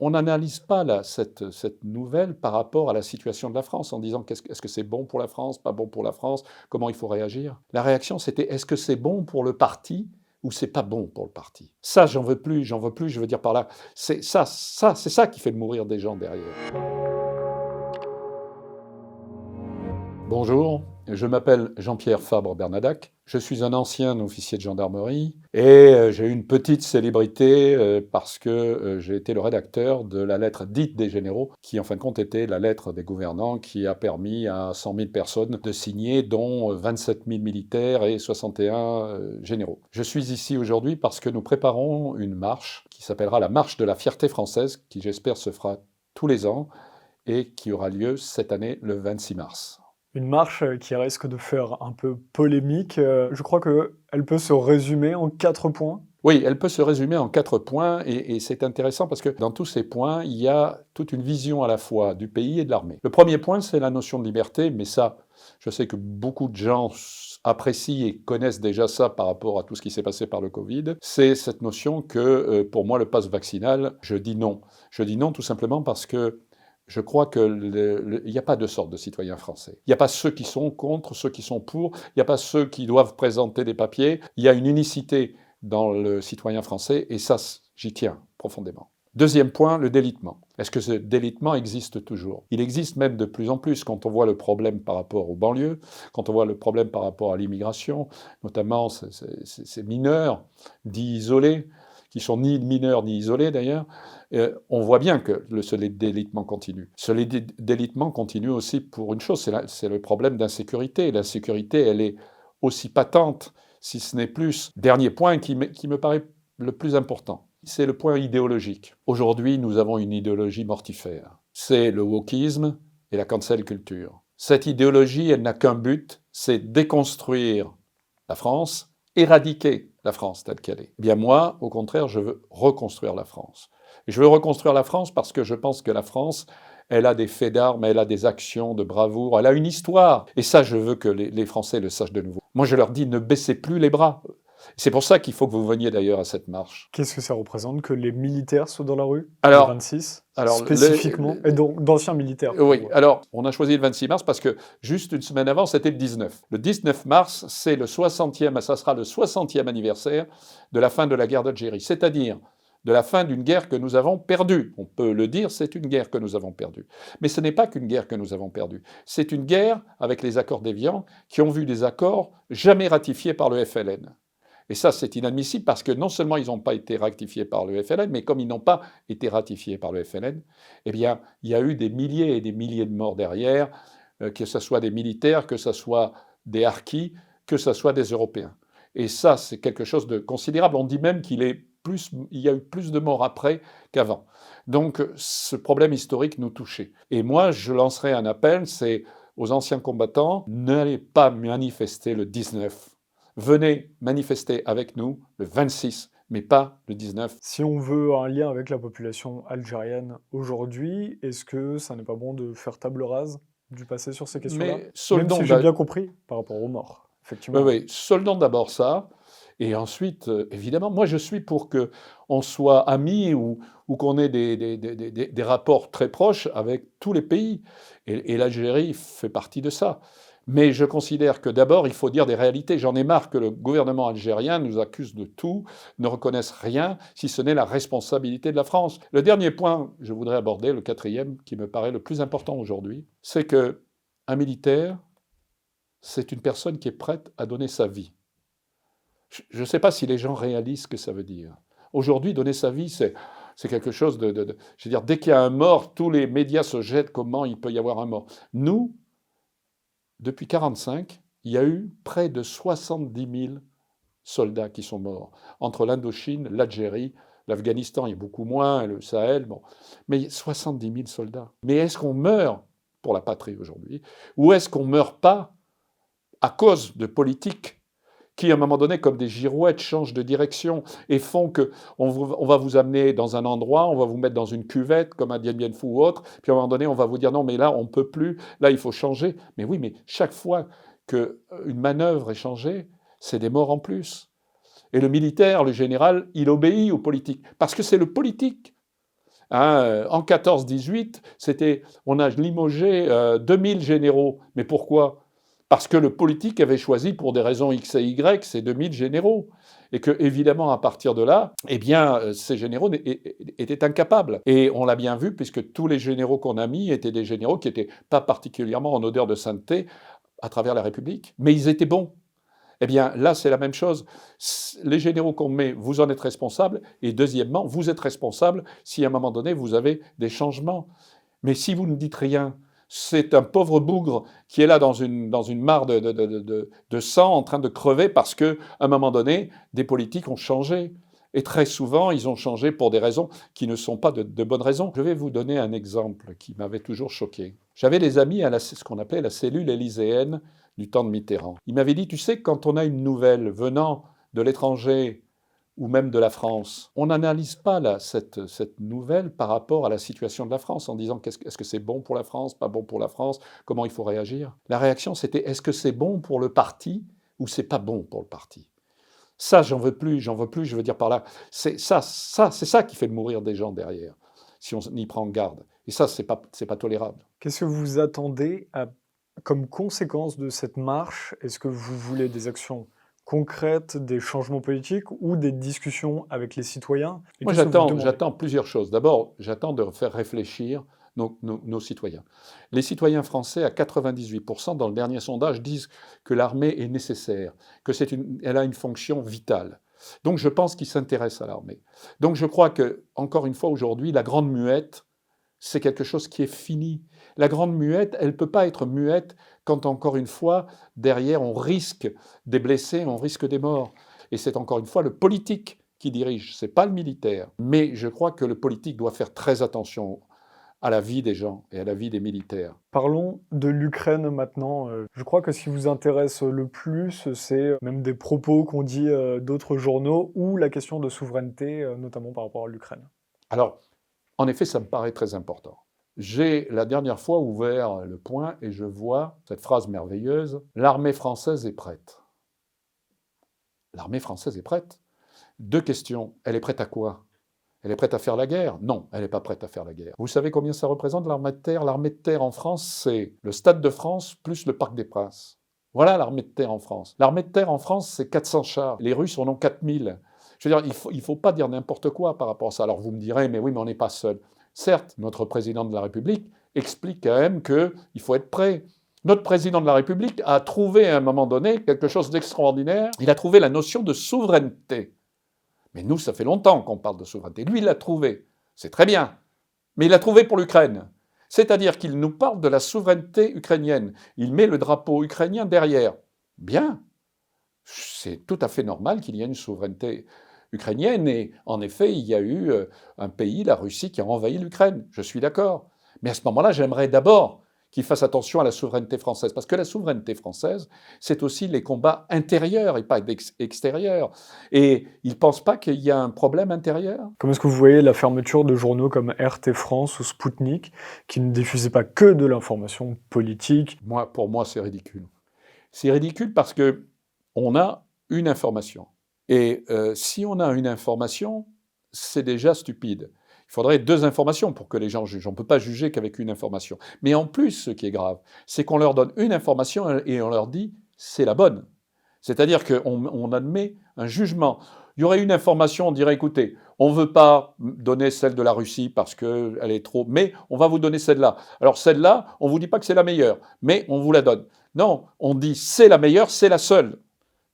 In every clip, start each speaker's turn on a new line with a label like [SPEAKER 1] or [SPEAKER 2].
[SPEAKER 1] on n'analyse pas cette nouvelle par rapport à la situation de la France en disant est-ce que c'est bon pour la France, pas bon pour la France, comment il faut réagir. La réaction, c'était est-ce que c'est bon pour le parti ou c'est pas bon pour le parti. Ça, j'en veux plus, je veux dire par là, c'est ça qui fait mourir des gens derrière. Bonjour, je m'appelle Jean-Pierre Fabre-Bernadac, je suis un ancien officier de gendarmerie et j'ai eu une petite célébrité parce que j'ai été le rédacteur de la lettre dite des généraux, qui en fin de compte était la lettre des gouvernants qui a permis à 100 000 personnes de signer, dont 27 000 militaires et 61 généraux. Je suis ici aujourd'hui parce que nous préparons une marche qui s'appellera la marche de la fierté française, qui j'espère se fera tous les ans et qui aura lieu cette année le 26 mars.
[SPEAKER 2] Une marche qui risque de faire un peu polémique. Je crois qu'elle peut se résumer en 4 points.
[SPEAKER 1] Oui, elle peut se résumer en 4 points et c'est intéressant parce que dans tous ces points, il y a toute une vision à la fois du pays et de l'armée. Le premier point, c'est la notion de liberté, mais ça, je sais que beaucoup de gens apprécient et connaissent déjà ça par rapport à tout ce qui s'est passé par le Covid. C'est cette notion que, pour moi, le pass vaccinal, je dis non. Je dis non tout simplement parce que je crois qu'il n'y a pas deux sortes de citoyens français. Il n'y a pas ceux qui sont contre, ceux qui sont pour, il n'y a pas ceux qui doivent présenter des papiers. Il y a une unicité dans le citoyen français, et ça, j'y tiens profondément. Deuxième point, le délitement. Est-ce que ce délitement existe toujours? Il existe même de plus en plus quand on voit le problème par rapport aux banlieues, quand on voit le problème par rapport à l'immigration, notamment ces mineurs dits isolés, qui sont ni mineurs ni isolés d'ailleurs, on voit bien que ce délitement continue. Ce délitement continue aussi pour une chose, c'est le problème d'insécurité. L'insécurité, elle est aussi patente, si ce n'est plus. Dernier point qui me paraît le plus important, c'est le point idéologique. Aujourd'hui, nous avons une idéologie mortifère. C'est le wokisme et la cancel culture. Cette idéologie, elle n'a qu'un but, c'est déconstruire la France, éradiquer la France telle qu'elle est. Eh bien moi, au contraire, je veux reconstruire la France. Et je veux reconstruire la France parce que je pense que la France, elle a des faits d'armes, elle a des actions de bravoure, elle a une histoire. Et ça, je veux que les Français le sachent de nouveau. Moi, je leur dis, ne baissez plus les bras. C'est pour ça qu'il faut que vous veniez d'ailleurs à cette marche.
[SPEAKER 2] Qu'est-ce que ça représente que les militaires soient dans la rue le
[SPEAKER 1] Alors,
[SPEAKER 2] 26 spécifiquement, et donc d'anciens militaires?
[SPEAKER 1] Oui, alors on a choisi le 26 mars parce que juste une semaine avant, c'était le 19. Le 19 mars, c'est le 60e, ça sera le 60e anniversaire de la fin de la guerre d'Algérie, c'est-à-dire de la fin d'une guerre que nous avons perdue. On peut le dire, c'est une guerre que nous avons perdue. Mais ce n'est pas qu'une guerre que nous avons perdue. C'est une guerre avec les accords d'Évian qui ont vu des accords jamais ratifiés par le FLN. Et ça, c'est inadmissible parce que non seulement ils n'ont pas été ratifiés par le FLN, mais comme ils n'ont pas été ratifiés par le FLN, eh bien, il y a eu des milliers et des milliers de morts derrière, que ce soit des militaires, que ce soit des harkis, que ce soit des Européens. Et ça, c'est quelque chose de considérable. On dit même il y a eu plus de morts après qu'avant. Donc, ce problème historique nous touchait. Et moi, je lancerai un appel, c'est aux anciens combattants, n'allez pas manifester le 19. Venez manifester avec nous le 26, mais pas le 19.
[SPEAKER 2] Si on veut un lien avec la population algérienne aujourd'hui, est-ce que ça n'est pas bon de faire table rase du passé sur ces questions-là?
[SPEAKER 1] Mais
[SPEAKER 2] Même si j'ai bien compris par rapport aux morts, effectivement.
[SPEAKER 1] oui, soldons d'abord ça. Et ensuite, évidemment, moi je suis pour qu'on soit amis ou qu'on ait des rapports très proches avec tous les pays. Et l'Algérie fait partie de ça. Mais je considère que d'abord, il faut dire des réalités. J'en ai marre que le gouvernement algérien nous accuse de tout, ne reconnaisse rien, si ce n'est la responsabilité de la France. Le dernier point que je voudrais aborder, le quatrième, qui me paraît le plus important aujourd'hui, c'est qu'un militaire, c'est une personne qui est prête à donner sa vie. Je ne sais pas si les gens réalisent ce que ça veut dire. Aujourd'hui, donner sa vie, c'est quelque chose je veux dire, dès qu'il y a un mort, tous les médias se jettent comment il peut y avoir un mort. Nous, depuis 1945, il y a eu près de 70 000 soldats qui sont morts. Entre l'Indochine, l'Algérie, l'Afghanistan, il y a beaucoup moins, le Sahel, bon. Mais 70 000 soldats. Mais est-ce qu'on meurt pour la patrie aujourd'hui? Ou est-ce qu'on ne meurt pas à cause de politiques qui, à un moment donné, comme des girouettes, changent de direction et font qu'on va vous amener dans un endroit, on va vous mettre dans une cuvette, comme à Dien Bien Phu ou autre, puis à un moment donné, on va vous dire non, mais là, on ne peut plus, là, il faut changer. Mais oui, mais chaque fois qu'une manœuvre est changée, c'est des morts en plus. Et le militaire, le général, il obéit aux politiques, parce que c'est le politique. Hein, en 14-18, on a limogé 2000 généraux. Mais pourquoi? Parce que le politique avait choisi, pour des raisons X et Y, ces 2000 généraux. Et que, évidemment, à partir de là, eh bien, ces généraux étaient incapables. Et on l'a bien vu, puisque tous les généraux qu'on a mis étaient des généraux qui n'étaient pas particulièrement en odeur de sainteté à travers la République. Mais ils étaient bons. Eh bien, là, c'est la même chose. Les généraux qu'on met, vous en êtes responsables. Et deuxièmement, vous êtes responsable si à un moment donné, vous avez des changements. Mais si vous ne dites rien, c'est un pauvre bougre qui est là dans une mare de sang en train de crever parce qu'à un moment donné, des politiques ont changé. Et très souvent, ils ont changé pour des raisons qui ne sont pas de bonnes raisons. Je vais vous donner un exemple qui m'avait toujours choqué. J'avais des amis à ce qu'on appelait la cellule élyséenne du temps de Mitterrand. Ils m'avaient dit, tu sais, quand on a une nouvelle venant de l'étranger ou même de la France, on n'analyse pas cette nouvelle par rapport à la situation de la France en disant est-ce que c'est bon pour la France, pas bon pour la France, comment il faut réagir. La réaction, c'était est-ce que c'est bon pour le parti ou c'est pas bon pour le parti. Ça, j'en veux plus, je veux dire par là, c'est ça qui fait mourir des gens derrière, si on y prend garde. Et ça, c'est pas tolérable.
[SPEAKER 2] Qu'est-ce que vous attendez comme conséquence de cette marche? Est-ce que vous voulez des actions concrètes, des changements politiques ou des discussions avec les citoyens?
[SPEAKER 1] Moi, j'attends plusieurs choses. D'abord, j'attends de faire réfléchir nos citoyens. Les citoyens français, à 98%, dans le dernier sondage, disent que l'armée est nécessaire, qu'elle a une fonction vitale. Donc, je pense qu'ils s'intéressent à l'armée. Donc, je crois que, encore une fois, aujourd'hui, la grande muette, c'est quelque chose qui est fini. La grande muette, elle ne peut pas être muette quand, encore une fois, derrière, on risque des blessés, on risque des morts. Et c'est encore une fois le politique qui dirige, ce n'est pas le militaire. Mais je crois que le politique doit faire très attention à la vie des gens et à la vie des militaires.
[SPEAKER 2] Parlons de l'Ukraine maintenant. Je crois que ce qui vous intéresse le plus, c'est même des propos qu'ont dit d'autres journaux ou la question de souveraineté, notamment par rapport à l'Ukraine.
[SPEAKER 1] Alors, en effet, ça me paraît très important. J'ai la dernière fois ouvert Le Point et je vois cette phrase merveilleuse « L'armée française est prête ». L'armée française est prête. Deux questions. Elle est prête à quoi? Elle est prête à faire la guerre? Non, elle n'est pas prête à faire la guerre. Vous savez combien ça représente l'armée de terre? L'armée de terre en France, c'est le Stade de France plus le Parc des Princes. Voilà l'armée de terre en France. L'armée de terre en France, c'est 400 chars. Les Russes en ont 4000. Je veux dire, il ne faut pas dire n'importe quoi par rapport à ça. Alors vous me direz, mais oui, mais on n'est pas seul. Certes, notre président de la République explique quand même qu'il faut être prêt. Notre président de la République a trouvé à un moment donné quelque chose d'extraordinaire. Il a trouvé la notion de souveraineté. Mais nous, ça fait longtemps qu'on parle de souveraineté. Lui, il l'a trouvé. C'est très bien. Mais il l'a trouvé pour l'Ukraine. C'est-à-dire qu'il nous parle de la souveraineté ukrainienne. Il met le drapeau ukrainien derrière. Bien. C'est tout à fait normal qu'il y ait une souveraineté ukrainienne. Et en effet, il y a eu un pays, la Russie, qui a envahi l'Ukraine. Je suis d'accord. Mais à ce moment-là, j'aimerais d'abord qu'il fasse attention à la souveraineté française. Parce que la souveraineté française, c'est aussi les combats intérieurs et pas extérieurs. Et il ne pense pas qu'il y a un problème intérieur?
[SPEAKER 2] Comment est-ce que vous voyez la fermeture de journaux comme RT France ou Sputnik, qui ne diffusaient pas que de l'information politique?
[SPEAKER 1] Pour moi, c'est ridicule. C'est ridicule parce qu'on a une information. Et si on a une information, c'est déjà stupide. Il faudrait deux informations pour que les gens jugent. On ne peut pas juger qu'avec une information. Mais en plus, ce qui est grave, c'est qu'on leur donne une information et on leur dit « c'est la bonne ». C'est-à-dire qu'on admet un jugement. Il y aurait une information, on dirait « écoutez, on ne veut pas donner celle de la Russie parce qu'elle est trop... mais on va vous donner celle-là. Alors celle-là, on ne vous dit pas que c'est la meilleure, mais on vous la donne. » Non, on dit « c'est la meilleure, c'est la seule ».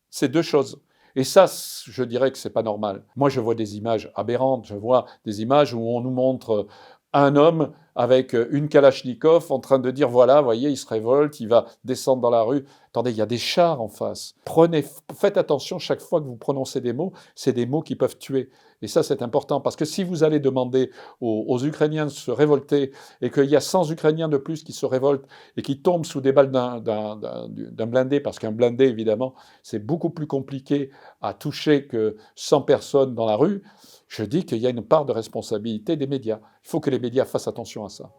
[SPEAKER 1] C'est deux choses. Et ça, je dirais que c'est pas normal. Moi, je vois des images aberrantes. Je vois des images où on nous montre un homme avec une Kalachnikov en train de dire, voilà, voyez, il se révolte, il va descendre dans la rue. Attendez, il y a des chars en face. Faites attention chaque fois que vous prononcez des mots, c'est des mots qui peuvent tuer. Et ça, c'est important, parce que si vous allez demander aux Ukrainiens de se révolter et qu'il y a 100 Ukrainiens de plus qui se révoltent et qui tombent sous des balles d'un blindé, parce qu'un blindé, évidemment, c'est beaucoup plus compliqué à toucher que 100 personnes dans la rue, je dis qu'il y a une part de responsabilité des médias. Il faut que les médias fassent attention à ça.